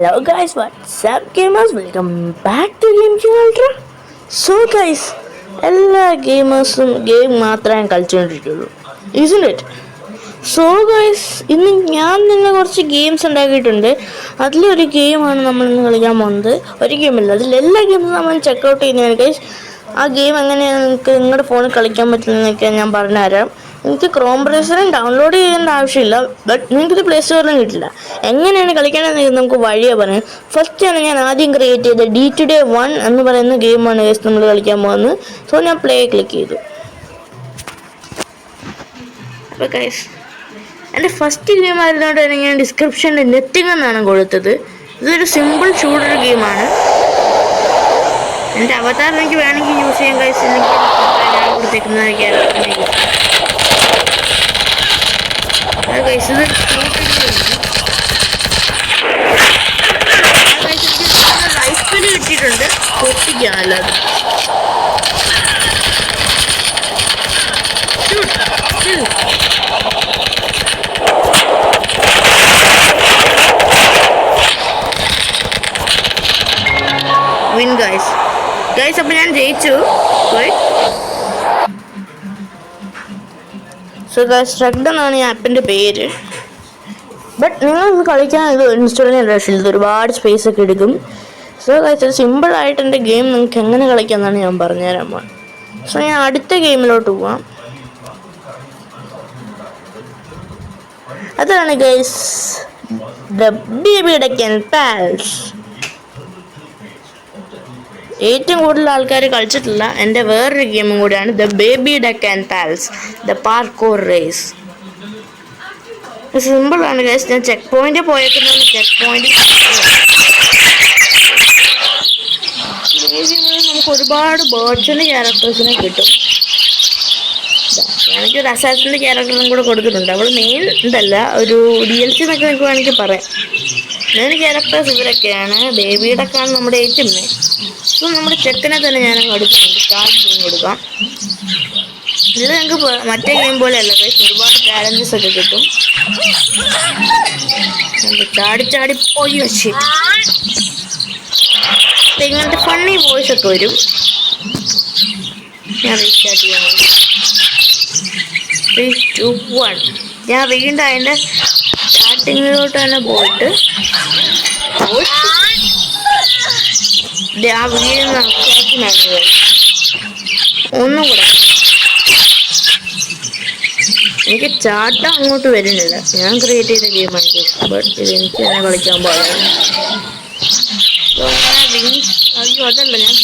Hello guys, what's up gamers? Welcome back to Game King Ultra. So guys, എല്ലാ ഗെയിമേഴ്സും game മാത്രമേ കളിച്ചുകൊണ്ടിരിക്കുള്ളൂ, isn't it? So guys, ഇന്ന് ഞാൻ നിങ്ങൾ കുറച്ച് ഗെയിംസ് ഉണ്ടാക്കിയിട്ടുണ്ട്. അതിലൊരു ഗെയിമാണ് നമ്മൾ ഇന്ന് കളിക്കാൻ പോകുന്നത്. ഒരു ഗെയിമല്ല, അതിലെല്ലാ ഗെയിംസും നമ്മൾ ചെക്കൗട്ട് ചെയ്യുന്നതാണ് ഗൈസ്. ആ ഗെയിം എങ്ങനെയാണ് നിങ്ങൾക്ക് നിങ്ങളുടെ ഫോണിൽ കളിക്കാൻ പറ്റുന്നതെന്നൊക്കെ ഞാൻ പറഞ്ഞുതരാം. എനിക്ക് ക്രോം ബ്രൗസറും ഡൗൺലോഡ് ചെയ്യേണ്ട ആവശ്യമില്ല, ബട്ട് നിങ്ങൾക്കിത് പ്ലേ സ്റ്റോറിലും കിട്ടില്ല. എങ്ങനെയാണ് കളിക്കണമെന്ന് നമുക്ക് വഴിയെ പറയാം. ഫസ്റ്റാണ് ഞാൻ ആദ്യം ക്രിയേറ്റ് ചെയ്ത D2D1 എന്ന് പറയുന്ന ഗെയിമാണ് ഗൈസ് നമ്മൾ കളിക്കാൻ പോകുന്നത്. സോ ഞാൻ പ്ലേ ക്ലിക്ക് ചെയ്തു. അപ്പോൾ ഗൈസ്, എൻ്റെ ഫസ്റ്റ് ഗെയിം ആയിരുന്നോണ്ട് തന്നെ ഞാൻ ഡിസ്ക്രിപ്ഷനിൽ നെറ്റിംഗ് എന്നാണ് കൊടുത്തത്. ഇതൊരു സിമ്പിൾ ഷൂട്ടർ ഗെയിമാണ്. എൻ്റെ അവതാർ എനിക്ക് വേണമെങ്കിൽ യൂസ് ചെയ്യാൻ ഗൈസ്, എനിക്ക് കൊടുത്തേക്കുന്ന ക്യാരക്ടറിനെ ഗൈസ്. ഇത് റൈഫിൽ കിട്ടിയിട്ടുണ്ട്, പൊട്ടിക്കാനല്ലാതെ. Win guys. അപ്പോൾ ഞാൻ ജയിച്ചു. സോ ഗൈസ്, സ്ട്രഗ്ഡ് എന്നാണ് ഈ ആപ്പിൻ്റെ പേര്. ബട്ട് നിങ്ങൾ ഇത് കളിക്കാൻ ഇത് ഇൻസ്റ്റാൾ ചെയ്യാൻ രക്ഷയില്ല, ഇത് ഒരുപാട് സ്പേസ് ഒക്കെ എടുക്കും. സോ ഗൈസ്, സിമ്പിളായിട്ട് എൻ്റെ ഗെയിം നിങ്ങൾക്ക് എങ്ങനെ കളിക്കാമെന്നാണ് ഞാൻ പറഞ്ഞുതരാൻ പോകുന്നത്. സോ ഞാൻ അടുത്ത ഗെയിമിലോട്ട് പോവാം. അതാണ് guys the baby duck and pals. ഏറ്റവും കൂടുതൽ ആൾക്കാർ കളിച്ചിട്ടില്ല എൻ്റെ വേറൊരു ഗെയിമും കൂടിയാണ് the baby duck and pals the parkour race. സിമ്പിളാണ് ഗൈസ്. ഞാൻ ചെക്ക് പോയിന്റ് പോയേക്കുന്നത് ചെക്ക് പോയിന്റ് നമുക്ക് ഒരുപാട് ബേർഡ്സിൻ്റെ ക്യാരക്ടേഴ്സിനെ കിട്ടും. എനിക്കൊരു അസാസിൻ്റെ ക്യാരക്ടറും കൂടെ കൊടുത്തിട്ടുണ്ട്. അവൾ മെയിൻ ഇതല്ല, ഒരു DLC എന്നൊക്കെ നിങ്ങൾക്ക് വേണമെങ്കിൽ പറയാം. മെയിൻ ക്യാരക്ടേഴ്സ് ഇവരൊക്കെയാണ്. ബേബി ഡക്കാണ് നമ്മുടെ ഏറ്റവും മെയിൻ. സോ നമ്മുടെ ചെക്കനെ തന്നെ ഞാൻ എടുക്കുന്നുണ്ട്. സ്റ്റാർട്ട് ഗെയിം കൊടുക്കാം. ഇത് ഞങ്ങൾക്ക് മറ്റേ ഗെയിം പോലെയല്ല ഗൈസ്, ഒരുപാട് ചാലഞ്ചസ് ഒക്കെ കിട്ടും. ചാടി പോയി വെച്ച് ഇങ്ങനത്തെ ഫണ്ണി വോയിസ് ഒക്കെ വരും. ഞാൻ റീസ്റ്റാർട്ട് ചെയ്യാൻ 3, 2, 1. ഞാൻ വീണ്ടും അതിൻ്റെ സ്റ്റാർട്ടിങ്ങിലോട്ട് തന്നെ പോയിട്ട് ആ വീഴുന്ന ഒന്നും കൂടെ. എനിക്ക് ചാട്ടം അങ്ങോട്ട് വരുന്നില്ല. ഞാൻ ക്രിയേറ്റ് ചെയ്ത ഗെയിമാണ്, ബട്ട് ഇത് എനിക്ക് തന്നെ കളിക്കാൻ പാടില്ല. അയ്യോ അതല്ല, ഞാൻ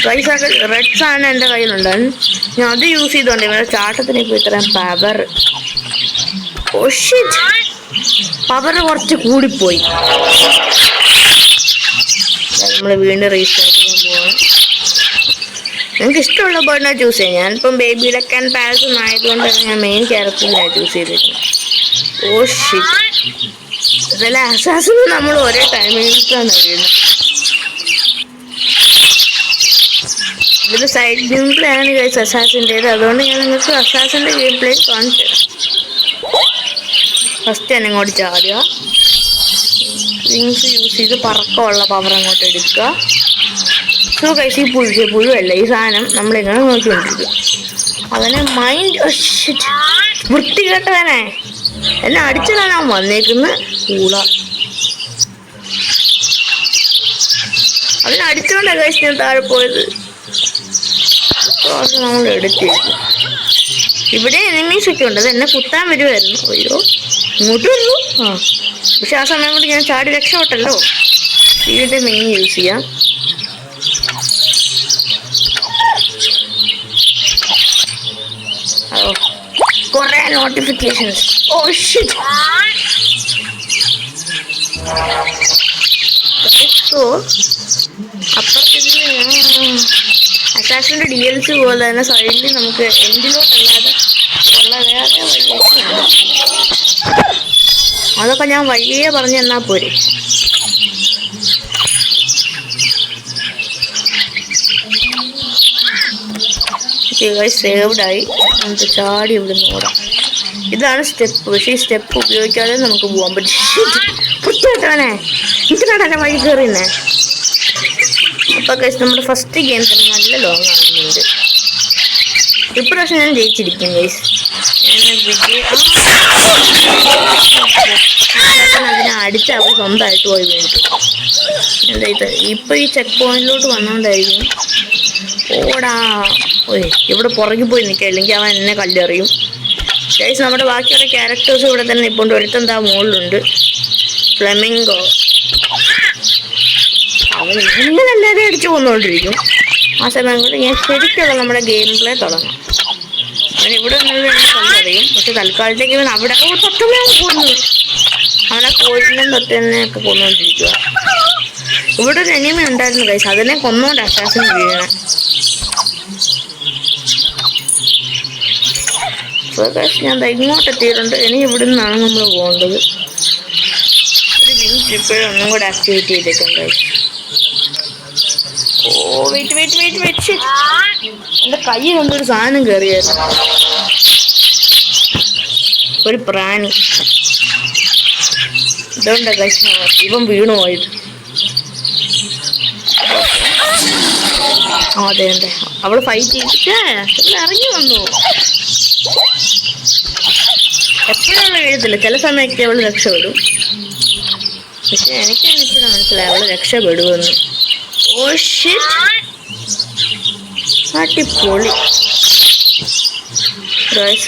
ഗൈസ് റെഡ് സാധനം എൻ്റെ കയ്യിലുണ്ട്. ഞാൻ അത് യൂസ് ചെയ്തോണ്ട് ഇവിടെ ചാട്ടത്തിന് ഇപ്പോൾ ഇത്രയും പവർ. പവർ കുറച്ച് കൂടിപ്പോയി. നമ്മൾ വീണ്ടും റീസ്റ്റാർട്ട് ചെയ്യാൻ പോവാണ്. നിങ്ങൾക്ക് ഇഷ്ടമുള്ള ബേർഡിനെ ചൂസ് ചെയ്യാം. ഞാനിപ്പം ബേബി ഡക്ക് ആൻഡ് പാൽസ് ആയതുകൊണ്ട് തന്നെ ഞാൻ മെയിൻ ക്യാരക്ടറിനാണ് ചൂസ് ചെയ്തിരിക്കുന്നത്. അതല്ല, അസാസിന് നമ്മൾ ഒരേ ടൈമിലാണ് കഴിയുന്നത്. ഇതൊരു സൈഡ് ഗെയിം പ്ലേ ആണ് ഗൈസ് അസാസിൻ്റേത്. അതുകൊണ്ട് ഞാൻ നിങ്ങൾക്ക് അസാസിൻ്റെ ഗെയിം പ്ലേ കാണിച്ചു തരാം. ഫസ്റ്റ് തന്നെ ഇങ്ങോട്ട് ചാടുക, വിങ്സ് യൂസ് ചെയ്ത് പറക്കമുള്ള പവർ അങ്ങോട്ട് എടുക്കുക. സോ ഗൈസ്, ഈ പുഴുവല്ല ഈ സാധനം നമ്മളിങ്ങനെ നോക്കിക്കൊണ്ടിരിക്കുക. അവനെ മൈൻഡ് വൃത്തികെട്ടവനെ എന്നെ അടിച്ചതാണ് അവൻ വന്നേക്കുന്നത്. കൂള അവനെ അടിച്ചുകൊണ്ടാണ് ഗൈസ് ഞാൻ താഴെ പോയത്. നമ്മൾ എടുത്തിരിക്കും. ഇവിടെ എനിമീസ് ഒക്കെ ഉണ്ട്, അത് എന്നെ കുത്താൻ വരുമായിരുന്നു. അയ്യോ, ഇങ്ങോട്ട് വരുന്നു. പക്ഷെ ആ സമയം കൊണ്ട് ഞാൻ ചാടി രക്ഷപ്പെട്ടല്ലോ. ഇതിൻ്റെ മെയിൻ യൂസ് ചെയ്യാം. കുറെ നോട്ടിഫിക്കേഷൻസ്. അപ്പുറത്തേക്ക് അസാസിൻ്റെ DLC പോലെ തന്നെ സൈഡിൽ നമുക്ക് എൻഡിലോട്ടല്ലാതെ ഉള്ള വേറെ വഴിയൊക്കെ ഉണ്ട്. അതൊക്കെ ഞാൻ വഴിയേ പറഞ്ഞു തന്നാൽ പോരെ. സേവ്ഡായി. നമുക്ക് ചാടി ഇവിടെ നിന്ന് ഓടാം. ഇതാണ് സ്റ്റെപ്പ്. പക്ഷേ ഈ സ്റ്റെപ്പ് ഉപയോഗിക്കാതെ നമുക്ക് പോകാൻ പറ്റും. വൃത്തിയായിട്ടാണേ എന്തിനാണ് വഴി കയറിയുന്നേ. അപ്പോൾ ഗൈസ് നമ്മുടെ ഫസ്റ്റ് ഗെയിം തന്നെ നല്ല ലോങ് ആകുന്നുണ്ട്. ഇപ്രാവശ്യം ഞാൻ ജയിച്ചിരിക്കും ഗൈസ്. അതിനെ അടിച്ച് അവർ സ്വന്തമായിട്ട് പോയി വീണിട്ടു. എന്താ ഇത് ഇപ്പം ഈ ചെക്ക് പോയിന്റിലോട്ട് വന്നുകൊണ്ടായിരിക്കും. ഓടാ ഓയ് ഇവിടെ പുറകിൽ പോയി നിൽക്കുക, അല്ലെങ്കിൽ അവൻ എന്നെ കല്ലെറിയും. ഗൈസ് നമ്മുടെ ബാക്കിയുള്ള ക്യാരക്ടേഴ്സ് ഇവിടെ തന്നെ ഇപ്പോൾ ഒരുത്തെന്താ മുകളിലുണ്ട്. ഫ്ലെമിംഗോ അവൻ ഇങ്ങനെ എല്ലാവരും അടിച്ചു കൊന്നുകൊണ്ടിരിക്കും. ആ സമയം കൊണ്ട് ഞാൻ ശരിക്കുള്ള നമ്മുടെ ഗെയിം പ്ലേ തുടങ്ങാം. അവൻ ഇവിടെ നിന്നത് എന്നെ കണ്ടറിയും. പക്ഷെ തൽക്കാലത്തേക്ക് ഇവൻ അവിടെ തൊട്ടമ്മയാണ് കൊന്നു. അവനെ കോഴിനും തൊട്ടനെയൊക്കെ കൊന്നുകൊണ്ടിരിക്കുക. ഇവിടെ ഒരു എനിമ ഉണ്ടായിരുന്നു ഗൈസ്, അതിനെ കൊന്നുകൊണ്ട് അറ്റാസിന് വീഴണം. ഞാൻ ഇങ്ങോട്ട് എത്തിയിട്ടുണ്ട്. ഇനി ഇവിടെ നിന്നാണ് നമ്മൾ പോകേണ്ടത്. ഒരു മിനിറ്റ് ഇപ്പോഴും ഒന്നും കൂടെ ആക്ടിവേറ്റ് ചെയ്തേക്കാം ഗൈസ്. ഓ വെയിറ്റ് എൻ്റെ കൈ കൊണ്ടൊരു സാധനം കയറിയായിരുന്നു. ഒരു പ്രാണി. ഇതുകൊണ്ടാ ഗൈസ് ഇവൻ വീണു പോയത്. അതെ അവള് ഫൈറ്റ് ചെയ്തിട്ട് ഇറങ്ങി വന്നു. എപ്പോഴും വീഴത്തില്ല, ചില സമയത്ത് അവള് രക്ഷപ്പെടും. പക്ഷെ എനിക്ക് ഇപ്പോഴും മനസ്സിലായി അവള് രക്ഷപ്പെടുമെന്ന്. ഓ ഷിറ്റ്, അടിപൊളി.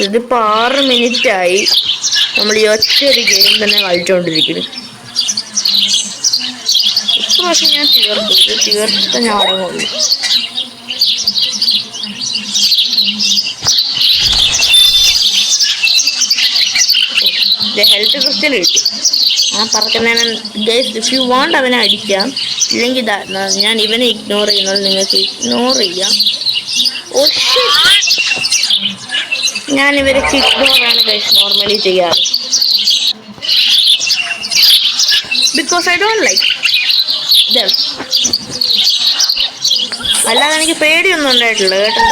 ഇതിപ്പോൾ 6 മിനിറ്റായി നമ്മൾ ഈ ഒറ്റൊരു ഗെയിം തന്നെ കളിച്ചുകൊണ്ടിരിക്കുന്നു. ഇപ്രാവശ്യം ഞാൻ തീർത്ത ഞാൻ അടങ്ങുള്ളൂ. ഹെൽത്ത് ക്രിസ്റ്റൽ കിട്ടി. ആ പറക്കുന്നതിന് ഗൈസ് ഇഫ് യു വാണ്ട് അവനെ അടിക്കാം, ഇല്ലെങ്കിൽ ഞാൻ ഇവനെ ഇഗ്നോർ ചെയ്യുന്നത് നിങ്ങൾക്ക് ഇഗ്നോർ ചെയ്യാം. ഓ ഞാൻ ഇവരൊക്കെ ഇഗ്നോറാണ് ഗൈസ് നോർമലി ചെയ്യാറ്. Because I don't like dum. അല്ലാതെ എനിക്ക് പേടിയൊന്നും ഉണ്ടായിട്ടില്ല കേട്ടോ.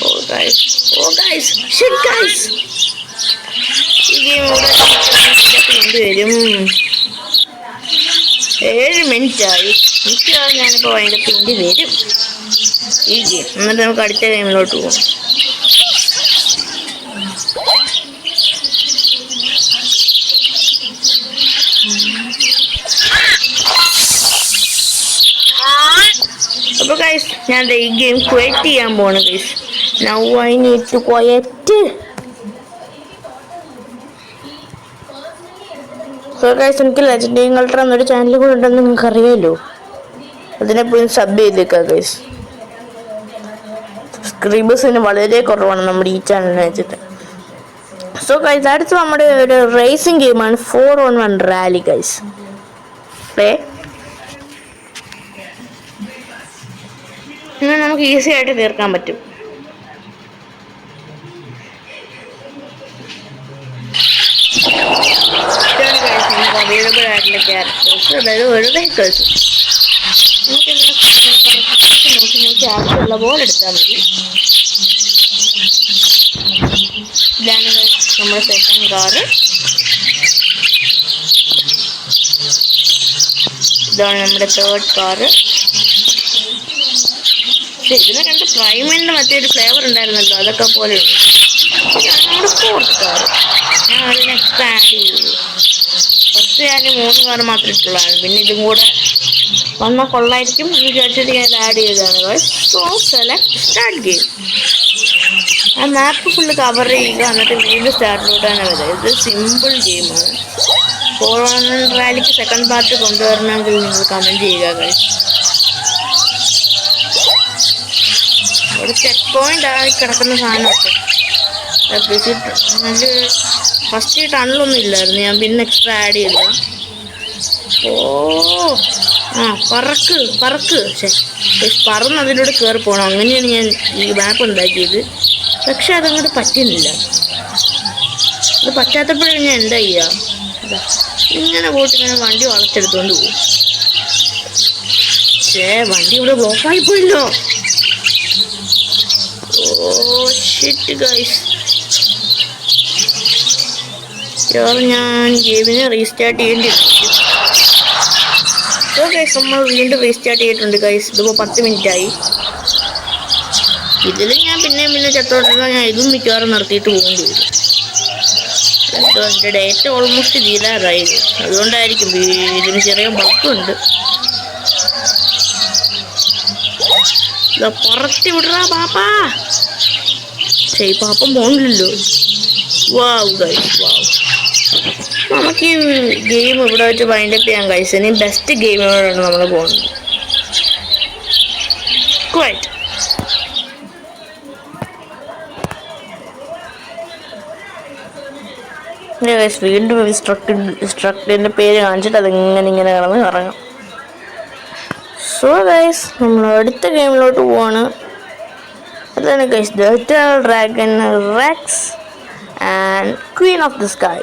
ഓ ഗൈസ് ഷിറ്റ് ഗൈസ്, ഈ ഗെയിം എന്തുവരും. 7 മിനിറ്റായി. മിക്കവാറും ഞാനിപ്പോൾ അതിൻ്റെ പിണ്ടി വരും ഈ ഗെയിം. എന്നിട്ട് നമുക്ക് അടുത്ത ഗെയിമിലോട്ട് പോകും. അപ്പോൾ ഗൈസ് ഞാൻ ഈ ഗെയിം ക്വിറ്റ് ചെയ്യാൻ പോവാണ് guys. Now I need to quiet. So guys എനിക്ക് ലെജൻഡറി കൾട്ടർ എന്നൊരു ചാനൽ കൂടെ ഉണ്ടെന്ന് നിങ്ങൾക്ക് അറിയാമല്ലോ. അതിനെപ്പോഴും സബ് ചെയ്തേക്കാം ഗൈസ്. സബ്സ്ക്രൈബേഴ്സിന് വളരെ കുറവാണ് നമ്മുടെ ഈ ചാനലിനെ വെച്ചിട്ട്. സോ ഗൈസ് അടുത്ത് നമ്മുടെ ഒരു റേസിംഗ് ഗെയിമാണ് 4-on-1 റാലി ഗൈസ്. ഇങ്ങനെ നമുക്ക് ഈസി ആയിട്ട് തീർക്കാൻ പറ്റും. അവൈലബിൾ ആയിട്ടുള്ള ക്യാരക്ടേഴ്സ്, അതായത് ഒരു വെഹിക്കിൾസ് നമുക്ക് നോക്കി ആവശ്യമുള്ള പോലെ എടുത്താൽ മതി. ഇതാണ് നമ്മുടെ സെക്കൻഡ് കാറ്. ഇതാണ് നമ്മുടെ തേർഡ് കാറ്. പക്ഷെ ഇതിനെ കണ്ട് പ്രൈമിൻ്റെ മറ്റൊരു ഫ്ലേവർ ഉണ്ടായിരുന്നല്ലോ, അതൊക്കെ പോലെ ഉണ്ട്. ഇതാണ് നമ്മുടെ ഫോർത്ത് കാറ്. ഞാൻ അതിന് എക്സ്ട്രാ ആഡ് ചെയ്തു. ഫസ്റ്റ് ഞാൻ 3 കാറ് മാത്രമേ ഇട്ടുള്ളതാണ്. പിന്നെ ഇതും കൂടെ വന്നാൽ കൊള്ളായിരിക്കും എന്ന് വിചാരിച്ചിട്ട് ഞാൻ ആഡ് ചെയ്തതാണ്. So select start game. ആ മാപ്പ് ഫുള്ള് കവർ ചെയ്യുക, എന്നിട്ട് വീണ്ടും സ്റ്റാർട്ടിലോട്ടാണ് വരിക. ഇത് സിമ്പിൾ ഗെയിമാണ്. 4-on-1 റാലിക്ക് സെക്കൻഡ് പാർട്ട് കൊണ്ടുവരണമെങ്കിൽ നിങ്ങൾ കമൻറ്റ് ചെയ്യുക ഗൈസ്. ഒരു ചെക്ക് പോയിന്റ് ആയി കിടക്കുന്ന സാധനമൊക്കെ ഫസ്റ്റ് ടണ്ണലൊന്നും ഇല്ലായിരുന്നു, ഞാൻ പിന്നെ എക്സ്ട്രാ ആഡ് ചെയ്ത. ഓ പറക്ക് പറന്ന് അതിലൂടെ കയറി പോകണം. അങ്ങനെയാണ് ഞാൻ ഈ മാപ്പ് ഉണ്ടാക്കിയത്. പക്ഷെ അതങ്ങോട്ട് പറ്റുന്നില്ല. അത് പറ്റാത്തപ്പോഴും ഞാൻ എന്താ ചെയ്യുക, ഇങ്ങനെ പോയിട്ട് ഇങ്ങനെ വണ്ടി വളച്ചെടുത്തോണ്ട് പോകും. വണ്ടി ഇവിടെ ബ്ലോക്കായി പോയില്ലോ. ഓ ഷിറ്റ് ഗൈസ്, ഞാൻ ഗെയിമിനെ റീസ്റ്റാർട്ട് ചെയ്യേണ്ടി വരും. സോ ഗൈസ് നമ്മൾ വീണ്ടും റീസ്റ്റാർട്ട് ചെയ്തിട്ടുണ്ട് ഗൈസ്. ഇതിപ്പോൾ 10 മിനിറ്റ് ആയി. ഇതിൽ ഞാൻ പിന്നെ ചത്തോട്ടിരുന്നാൽ ഞാൻ ഇതും മിക്കവാറും നിർത്തിയിട്ട് പോകേണ്ടി വരും. എന്തോ എൻ്റെ ഡേറ്റ ഓൾമോസ്റ്റ് തീരാറായി. അതുകൊണ്ടായിരിക്കും ഇതിന് ചെറിയ ബഗ്ഗുണ്ട്. പുറത്ത് വിടറാ പാപ്പാ. ശരി പാപ്പം പോകില്ലല്ലോ. വാവ് ഗൈസ് വാവ്. നമുക്ക് ഈ ഗെയിം ഇവിടെ വെച്ച് വൈൻഡപ്പ് ചെയ്യാൻ ഗൈസ്. ഇനി ബെസ്റ്റ് ഗെയിമുകളാണ് നമ്മൾ പോകുന്നത്. ക്വൈറ്റ് വീണ്ടും ഇൻസ്ട്രക്ടറിൻ്റെ പേര് കാണിച്ചിട്ട് അതിങ്ങനെ കിടന്ന് ഇറങ്ങാം. സോ ഗൈസ് നമ്മൾ അടുത്ത ഗെയിമിലോട്ട് പോവാണ്. അതാണ് guys the Eternal Dragon Rex and Queen of the Sky.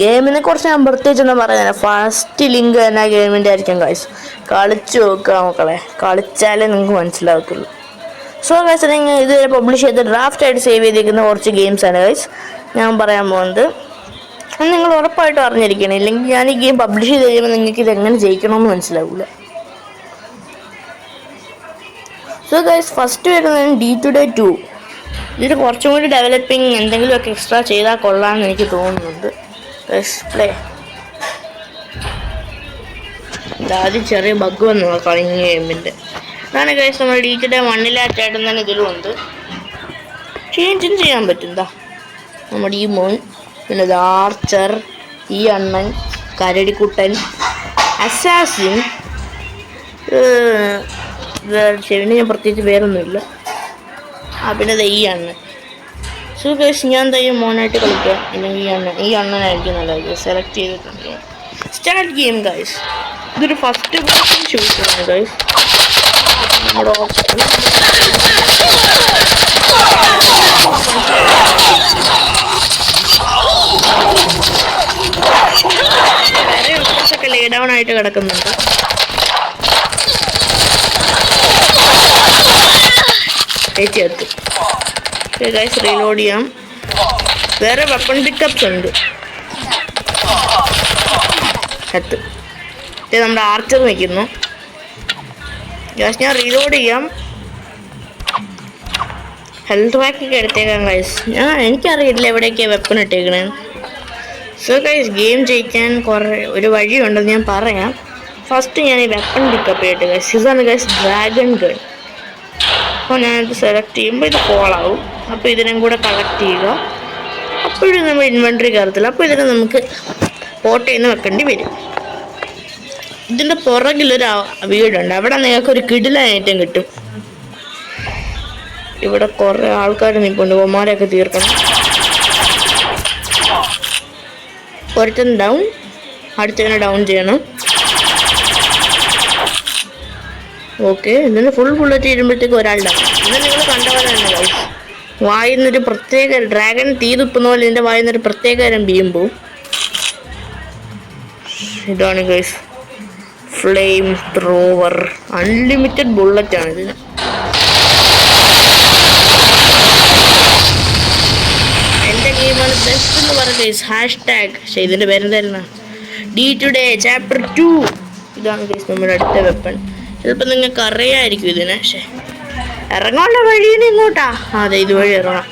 ഗെയിമിനെ കുറിച്ച് ഞാൻ പ്രത്യേകിച്ചൊന്നും പറയുന്നില്ല. ഫസ്റ്റ് ലിങ്ക് തന്നെ ഗെയിമിൻ്റെ ആയിരിക്കും ഗൈസ്. കളിച്ച് നോക്കുക മക്കളെ, കളിച്ചാലേ നിങ്ങൾക്ക് മനസ്സിലാകത്തുള്ളൂ. സോ ഗൈസ് നിങ്ങൾ ഇതുവരെ പബ്ലിഷ് ചെയ്ത് ഡ്രാഫ്റ്റായിട്ട് സേവ് ചെയ്തിരിക്കുന്ന കുറച്ച് ഗെയിംസാണ് ഗൈസ് ഞാൻ പറയാൻ പോകുന്നത്. അത് നിങ്ങൾ ഉറപ്പായിട്ടും അറിഞ്ഞിരിക്കണം. ഇല്ലെങ്കിൽ ഞാൻ ഈ ഗെയിം പബ്ലിഷ് ചെയ്ത് കഴിയുമ്പോൾ നിങ്ങൾക്ക് ഇതെങ്ങനെ ജയിക്കണമെന്ന് മനസ്സിലാവില്ല. സോ ഗൈസ് ഫസ്റ്റ് വരുന്നത് D2 2. ഇതിൽ കുറച്ചും കൂടി ഡെവലപ്പിംഗ് എന്തെങ്കിലുമൊക്കെ എക്സ്ട്രാ ചെയ്താൽ കൊള്ളാമെന്ന് എനിക്ക് തോന്നുന്നുണ്ട്. പ്ലേ ആദ്യം ചെറിയ ബഗ് വന്നു കളിങ് ഗെയിമിൻ്റെ. അതാണ് ഗൈസ് നമ്മൾ D2 1 തന്നെ ഇതിലും ഉണ്ട്. ചേഞ്ചും ചെയ്യാൻ പറ്റും. നമ്മുടെ ഈ മോൻ, പിന്നെ ആർച്ചർ, ഈ അണ്ണൻ, കരടിക്കുട്ടൻ, അസാസിൻ, ചെവിന് ഞാൻ പ്രത്യേകിച്ച് വേറൊന്നുമില്ല. പിന്നെ ഈ അണ്ണൻ. സോ ഗൈസ് ഞാൻ തയ്യും മോനായിട്ട് കളിക്കാം. ഇല്ലെങ്കിൽ ഈ അണ്ണനായിരിക്കും നല്ലത്. സെലക്ട് ചെയ്തിട്ടുണ്ട്. Start game guys. ഇതൊരു ഫസ്റ്റ് പേഴ്സൺ ഷൂട്ടറാണ് ഗൈസ്. നമ്മുടെ ഒക്കെ ലേ ഡൗൺ ആയിട്ട് കിടക്കുന്നുണ്ട്. എത്തും ഗൈസ്. റീലോഡ് ചെയ്യാം. വേറെ വെപ്പൺ പിക്കപ്സ് ഉണ്ട്. എത്തും. നമ്മുടെ ആർച്ചർ നിൽക്കുന്നു ഗൈസ്. ഞാൻ റീലോഡ് ചെയ്യാം. ഹെൽത്ത് പാക്കൊക്കെ എടുത്തേക്കാം ഗൈസ്. എനിക്കറിയില്ല എവിടേക്കാണ് വെപ്പൺ ഇട്ടേക്കണേന്ന്. സോ ഗൈസ് ഗെയിം ജയിക്കാൻ ഒരു വഴിയുണ്ടെന്ന് ഞാൻ പറയാം. ഫസ്റ്റ് ഞാൻ ഈ വെപ്പൺ പിക്കപ്പ് ചെയ്യട്ടെ ഗൈസ്. ഇതാണ് ഗൈസ് ഡ്രാഗൺ ഗൺ. അപ്പോൾ ഞാനിത് സെലക്ട് ചെയ്യുമ്പോൾ ഇത് കോളാവും. അപ്പോൾ ഇതിനും കൂടെ കളക്ട് ചെയ്യുക. അപ്പോഴും നമ്മൾ ഇൻവെൻട്രി കയറത്തില്ല. അപ്പോൾ ഇതിന് നമുക്ക് പോട്ട് ചെയ്യുന്ന വെക്കേണ്ടി വരും. ഇതിൻ്റെ പുറകിലൊരു വീടുണ്ട്. അവിടെ നിങ്ങൾക്കൊരു കിടിലൻ ഐറ്റം കിട്ടും. ഇവിടെ കുറേ ആൾക്കാർ നിൽപ്പുണ്ട്. ഒമാരെയൊക്കെ തീർക്കണം. ഒരുത്തൻ ഡൗൺ, അടുത്തതിനെ ഡൗൺ ചെയ്യണം. ഓക്കെ, ഇതിന് ഫുൾ ബുള്ളറ്റ് ചെയ്യുമ്പോഴത്തേക്ക് ഒരാൾ ഡൗൺ. ഇത് നിങ്ങൾ കണ്ട പോലെ തന്നെ ഗൈസ്. വായിന്നൊരു പ്രത്യേക ഡ്രാഗൺ തീ തുപ്പുന്ന പോലെ ഇതിൻ്റെ വായിന്നൊരു പ്രത്യേക തരം ബീം പോവും. ഇതാണ് ഗൈസ് ഫ്ലെയിം ത്രോവർ. അൺലിമിറ്റഡ് ബുള്ളറ്റാണ് ഇതിന്. എൻ്റെ ഗെയിമാണ് ബെസ്റ്റ് എന്ന് പറഞ്ഞ ഗൈസ്. #. പക്ഷേ ഇതിൻ്റെ പേരെന്തായിരുന്നു? D2 Chapter 2. ഇതാണ് ഗൈസ് നമ്മുടെ അടുത്ത വെപ്പൺ. ചിലപ്പോൾ നിങ്ങൾക്ക് അറിയാമായിരിക്കും ഇതിനെ. പക്ഷേ ഇറങ്ങാനുള്ള വഴിയിൽ ഇങ്ങോട്ടാ. അതെ, ഇതുവഴി ഇറങ്ങാം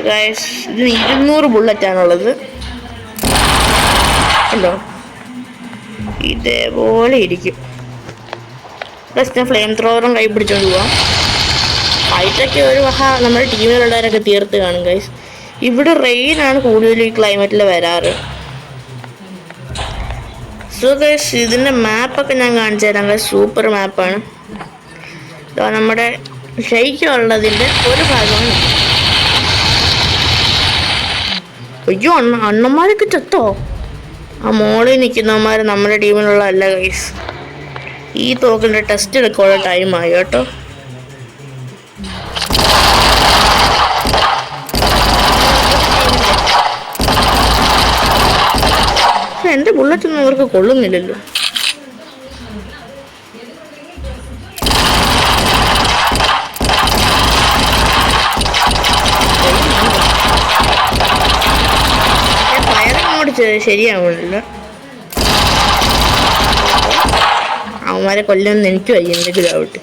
ഗൈസ്. ഇതിന് 200 ബുള്ളറ്റാണുള്ളത്. ഉണ്ടോ? ഇതേപോലെ ഇരിക്കും. പ്ലസ് ഞാൻ ഫ്ലെയിം ത്രോവറും കൈ പിടിച്ചോണ്ട് പോവാം. ഫൈറ്റൊക്കെ ഒരു നമ്മുടെ ടീമിലുള്ളവരൊക്കെ തീർത്ത് കാണും ഗൈസ്. ഇവിടെ റെയിനാണ് കൂടുതലും ഈ ക്ലൈമറ്റിൽ വരാറ്. സോ ഗൈസ് ഇതിൻ്റെ മാപ്പൊക്കെ ഞാൻ കാണിച്ചു തരാം ഗൈസ്. സൂപ്പർ മാപ്പാണ്. നമ്മുടെ ഷെയ്ക്കുള്ളതിൻ്റെ ഒരു ഭാഗമാണ്. അയ്യോ, അണ്ണന്മാരൊക്കെ ചത്തോ? ആ മോളിൽ നിൽക്കുന്നവന്മാർ നമ്മുടെ ടീമിലുള്ള അല്ല ഗൈസ്. ഈ തോക്കിൻ്റെ ടെസ്റ്റ് എടുക്കാനുള്ള ടൈമായി കേട്ടോ. എൻ്റെ ബുള്ളറ്റൊന്നും അവർക്ക് കൊള്ളുന്നില്ലല്ലോ. അങ്ങോട്ട് ശരിയാവുന്നില്ല. അവന്മാരെ കൊല്ലാൻ എനിക്ക് വയ്യ, എന്തെങ്കിലും ആവട്ടെ.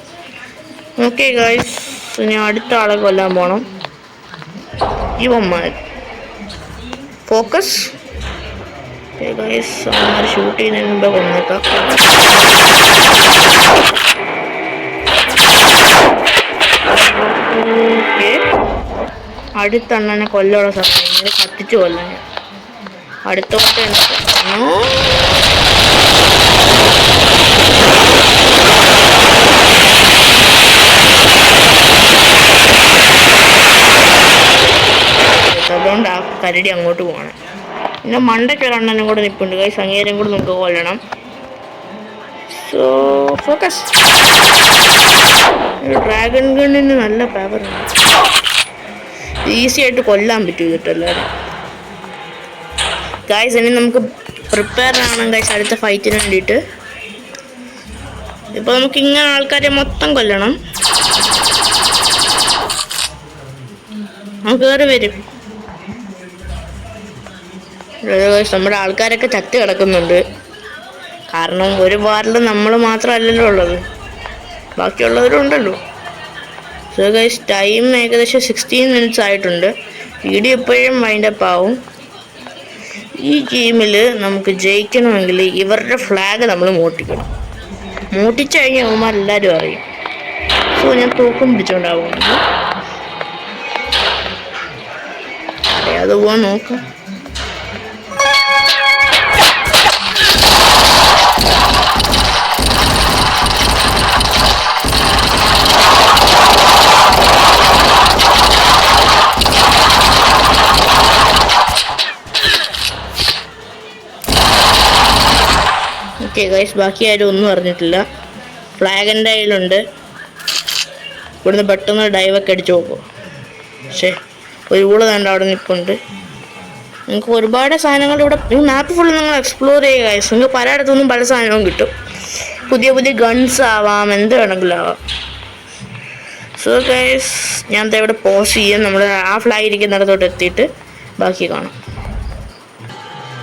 ഓക്കെ ഗൈസ്, ഇനി അടുത്ത ആളെ കൊല്ലാൻ പോണം. ഇവന്മാർ ഫോക്കസ്. ഗൈസ്, അവന്മാർ ഷൂട്ട് ചെയ്യുന്നതിന് മുമ്പേ കൊന്നേക്കാം. ഓക്കെ, അടുത്ത അണ്ണനെ കൊല്ലുള്ള സമയം ഇങ്ങനെ കത്തിച്ചു കൊല്ലാൻ. അടുത്തോട്ട് അതുകൊണ്ട് ആ കരടി അങ്ങോട്ട് പോകണം. പിന്നെ മണ്ടയ്ക്കൊരു അണ്ണനും കൂടെ നിൽപ്പുണ്ട് ഗൈസ്, അങ്ങേരും കൂടെ നമുക്ക് കൊല്ലണം. So focus. ഡ്രാഗൺ ഗണ്ണിന് നല്ല പവറാണ്, ഈസി ആയിട്ട് കൊല്ലാൻ പറ്റും ഇതിട്ടെല്ലാവരും. ഗൈസ്, ഇനി നമുക്ക് പ്രിപ്പയർ ആവണം ഗൈസ് അടുത്ത ഫൈറ്റിന് വേണ്ടിയിട്ട്. ഇപ്പോൾ നമുക്ക് ഇങ്ങനെ ആൾക്കാരെ മൊത്തം കൊല്ലണം. നമുക്ക് കയറി വരും. നമ്മുടെ ആൾക്കാരൊക്കെ ചത്ത് കിടക്കുന്നുണ്ട്. കാരണം ഒരു വാറിൽ നമ്മൾ മാത്രമല്ലല്ലോ ഉള്ളത്, ബാക്കിയുള്ളവരും ഉണ്ടല്ലോ. സോ ഗൈസ്, ടൈം ഏകദേശം 16 minutes ആയിട്ടുണ്ട്. വീഡിയോ എപ്പോഴും വൈൻഡപ്പ് ആവും. ഈ ഗെയിമിൽ നമുക്ക് ജയിക്കണമെങ്കിൽ ഇവരുടെ ഫ്ലാഗ് നമ്മൾ മോട്ടിക്കണം. മോട്ടിച്ചു കഴിഞ്ഞാൽ അവന്മാരെല്ലാവരും അറിയും. സോ ഞാൻ തൂക്കം പിടിച്ചോണ്ടാവുന്നത് അത് പോവാൻ നോക്കാം. ഓക്കെ ഗൈസ്, ബാക്കി ആരും ഒന്നും അറിഞ്ഞിട്ടില്ല. ഫ്ലാഗ് എൻ്റെ കയ്യിലുണ്ട്. ഇവിടുന്ന് പെട്ടെന്ന് ഡൈവൊക്കെ അടിച്ചു പോകും. പക്ഷേ ഒരു കൂടെ തന്നെ അവിടെ നിൽപ്പുണ്ട്. നിങ്ങൾക്ക് ഒരുപാട് സാധനങ്ങൾ ഇവിടെ, ഈ മാപ്പ് ഫുള്ള് നിങ്ങൾ എക്സ്പ്ലോർ ചെയ്യുക ഗൈസ്. നിങ്ങൾക്ക് പലയിടത്തുനിന്നും പല സാധനവും കിട്ടും. പുതിയ പുതിയ ഗൺസ് ആവാം, എന്ത് വേണമെങ്കിലും ആവാം. സോ ഗൈസ്, ഞാൻ ഇവിടെ പോസ് ചെയ്യാം. നമ്മൾ ആ ഫ്ലാഗ് ഇരിക്കുന്നിടത്തോട്ട് എത്തിയിട്ട് ബാക്കി കാണാം.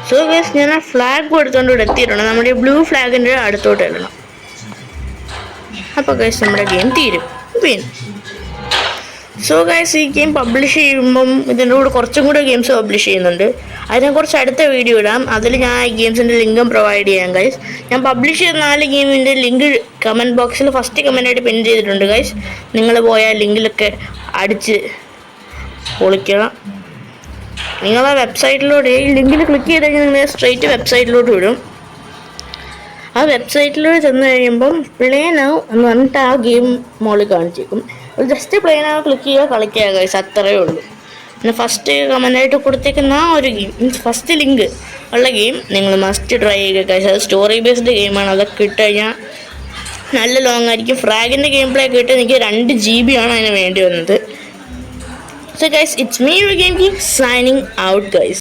സോ ഗൈസ്, ഞാൻ ആ ഫ്ലാഗ് എടുത്തുകൊണ്ട് ഇവിടെ എത്തിയിട്ടുണ്ട്. നമ്മുടെ ഈ ബ്ലൂ ഫ്ലാഗിൻ്റെ അടുത്തോട്ട് ഇടണം. അപ്പോൾ ഗൈസ്, നമ്മുടെ ഗെയിം തീരും. പിന്നെ സോ ഗൈസ്, ഈ ഗെയിം പബ്ലിഷ് ചെയ്യുമ്പം ഇതിൻ്റെ കൂടെ കുറച്ചും കൂടെ ഗെയിംസ് പബ്ലിഷ് ചെയ്യുന്നുണ്ട്. അതിനെക്കുറിച്ച് അടുത്ത വീഡിയോ ഇടാം. അതിൽ ഞാൻ ഈ ഗെയിംസിൻ്റെ ലിങ്കും പ്രൊവൈഡ് ചെയ്യാം ഗൈസ്. ഞാൻ പബ്ലിഷ് ചെയ്ത 4 ഗെയിമിൻ്റെ ലിങ്ക് കമൻറ്റ് ബോക്സിൽ ഫസ്റ്റ് കമൻറ്റായിട്ട് പിൻ ചെയ്തിട്ടുണ്ട് ഗൈസ്. നിങ്ങൾ പോയ ലിങ്കിലൊക്കെ അടിച്ച് പൊളിക്കണം. നിങ്ങൾ ആ വെബ്സൈറ്റിലോട്ട് ഈ ലിങ്കിൽ ക്ലിക്ക് ചെയ്ത് കഴിഞ്ഞാൽ നിങ്ങൾ സ്ട്രെയിറ്റ് വെബ്സൈറ്റിലോട്ട് വിടും. ആ വെബ്സൈറ്റിലൂടെ ചെന്ന് കഴിയുമ്പം പ്ലേ നൗ എന്ന് പറഞ്ഞിട്ട് ആ ഗെയിം മോളിൽ കാണിച്ചേക്കും. ജസ്റ്റ് പ്ലേ നൗ ക്ലിക്ക് ചെയ്യുക, കളിക്കുക ഗൈസ്, അത്രയേ ഉള്ളൂ. പിന്നെ ഫസ്റ്റ് കമൻ്റായിട്ട് കൊടുത്തേക്കുന്ന ആ ഒരു ഗെയിം, മീൻസ് ഫസ്റ്റ് ലിങ്ക് ഉള്ള ഗെയിം നിങ്ങൾ മസ്റ്റ് ട്രൈ ചെയ്യുക ഗൈസ്. അത് സ്റ്റോറി ബേസ്ഡ് ഗെയിമാണ്. അതൊക്കെ ഇട്ട് കഴിഞ്ഞാൽ നല്ല ലോങ് ആയിരിക്കും. ഫ്രാഗിൻ്റെ ഗെയിം പ്ലേ ഒക്കെ ഇട്ട് എനിക്ക് 2 GB ആണ് അതിന് വേണ്ടി വന്നത്. So guys, it's me, Game King, signing out guys.